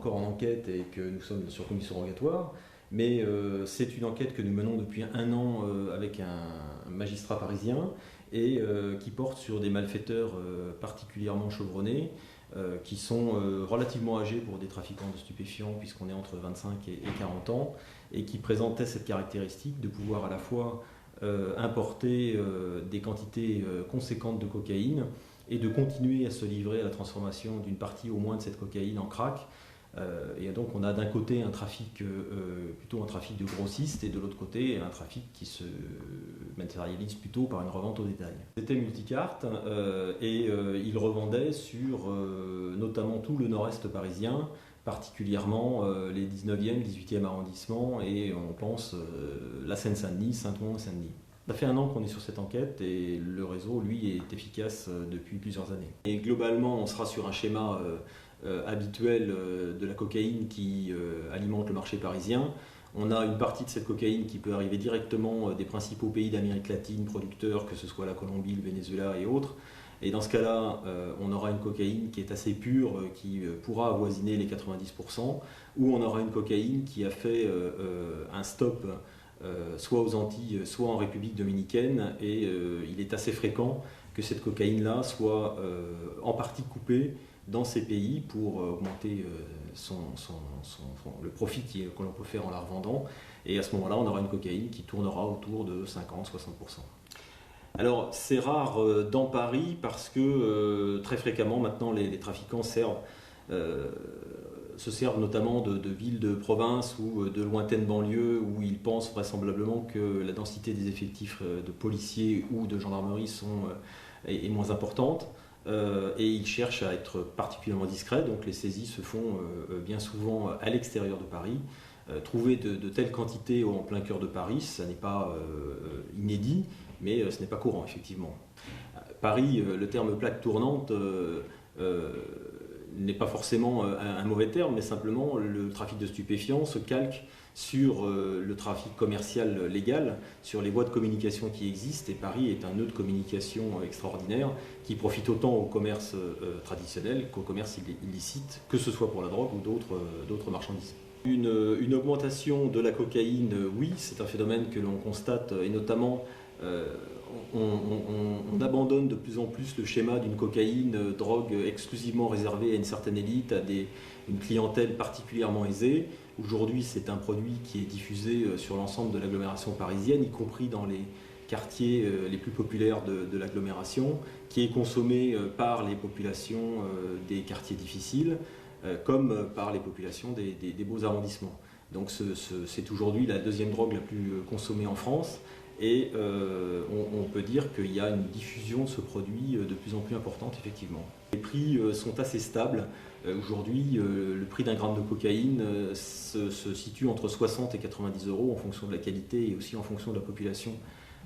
encore en enquête et que nous sommes sur commission rogatoire, mais c'est une enquête que nous menons depuis 1 an avec un magistrat parisien et qui porte sur des malfaiteurs particulièrement chevronnés, qui sont relativement âgés pour des trafiquants de stupéfiants, puisqu'on est entre 25 et 40 ans, et qui présentaient cette caractéristique de pouvoir à la fois importer des quantités conséquentes de cocaïne et de continuer à se livrer à la transformation d'une partie au moins de cette cocaïne en crack. Et donc on a d'un côté un trafic, plutôt un trafic de grossistes, et de l'autre côté un trafic qui se matérialise plutôt par une revente au détail. C'était multicarte et ils revendaient sur notamment tout le nord-est parisien, particulièrement les 19e, 18e arrondissements, et on pense la Seine-Saint-Denis, Saint-Ouen et Saint-Denis. Ça fait 1 an qu'on est sur cette enquête et le réseau, lui, est efficace depuis plusieurs années. Et globalement, on sera sur un schéma habituel de la cocaïne qui alimente le marché parisien. On a une partie de cette cocaïne qui peut arriver directement des principaux pays d'Amérique latine producteurs, que ce soit la Colombie, le Venezuela et autres. Et dans ce cas-là, on aura une cocaïne qui est assez pure, qui pourra avoisiner les 90%, ou on aura une cocaïne qui a fait un stop soit aux Antilles, soit en République dominicaine, et il est assez fréquent que cette cocaïne-là soit en partie coupée dans ces pays pour augmenter le profit que l'on peut faire en la revendant. Et à ce moment-là, on aura une cocaïne qui tournera autour de 50-60%. Alors c'est rare dans Paris parce que très fréquemment maintenant les trafiquants se servent notamment de villes de province ou de lointaines banlieues où ils pensent vraisemblablement que la densité des effectifs de policiers ou de gendarmerie est moins importante. Et ils cherchent à être particulièrement discrets, donc les saisies se font bien souvent à l'extérieur de Paris. Trouver de telles quantités en plein cœur de Paris, ça n'est pas inédit, mais ce n'est pas courant, effectivement. Paris, le terme plaque tournante n'est pas forcément un mauvais terme, mais simplement le trafic de stupéfiants se calque sur le trafic commercial légal, sur les voies de communication qui existent, et Paris est un nœud de communication extraordinaire qui profite autant au commerce traditionnel qu'au commerce illicite, que ce soit pour la drogue ou d'autres marchandises. Une augmentation de la cocaïne, oui, c'est un phénomène que l'on constate, et notamment on abandonne de plus en plus le schéma d'une cocaïne, drogue exclusivement réservée à une certaine élite, à une clientèle particulièrement aisée. Aujourd'hui, c'est un produit qui est diffusé sur l'ensemble de l'agglomération parisienne, y compris dans les quartiers les plus populaires de l'agglomération, qui est consommé par les populations des quartiers difficiles, comme par les populations des beaux arrondissements. Donc c'est aujourd'hui la deuxième drogue la plus consommée en France, et on peut dire qu'il y a une diffusion de ce produit de plus en plus importante, effectivement. Les prix sont assez stables. Aujourd'hui, le prix d'un gramme de cocaïne se situe entre 60 et 90 € en fonction de la qualité et aussi en fonction de la population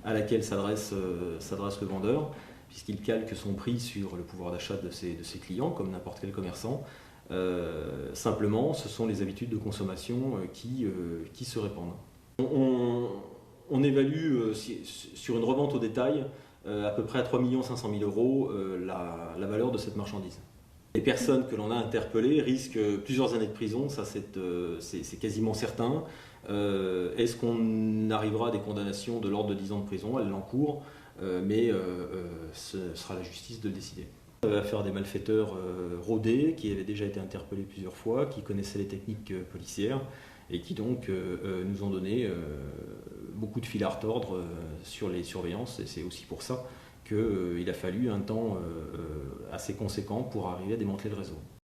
à laquelle s'adresse le vendeur, puisqu'il calque son prix sur le pouvoir d'achat de ses clients, comme n'importe quel commerçant. Simplement, ce sont les habitudes de consommation qui se répandent. On évalue sur une revente au détail à peu près à 3 500 000 € la valeur de cette marchandise. Les personnes que l'on a interpellées risquent plusieurs années de prison, ça c'est quasiment certain. Est-ce qu'on arrivera à des condamnations de l'ordre de 10 ans de prison? Elles l'encourent, mais ce sera la justice de le décider. Affaire des malfaiteurs rodés, qui avaient déjà été interpellés plusieurs fois, qui connaissaient les techniques policières et qui donc nous ont donné beaucoup de fil à retordre sur les surveillances, et c'est aussi pour ça qu'il a fallu un temps assez conséquent pour arriver à démanteler le réseau.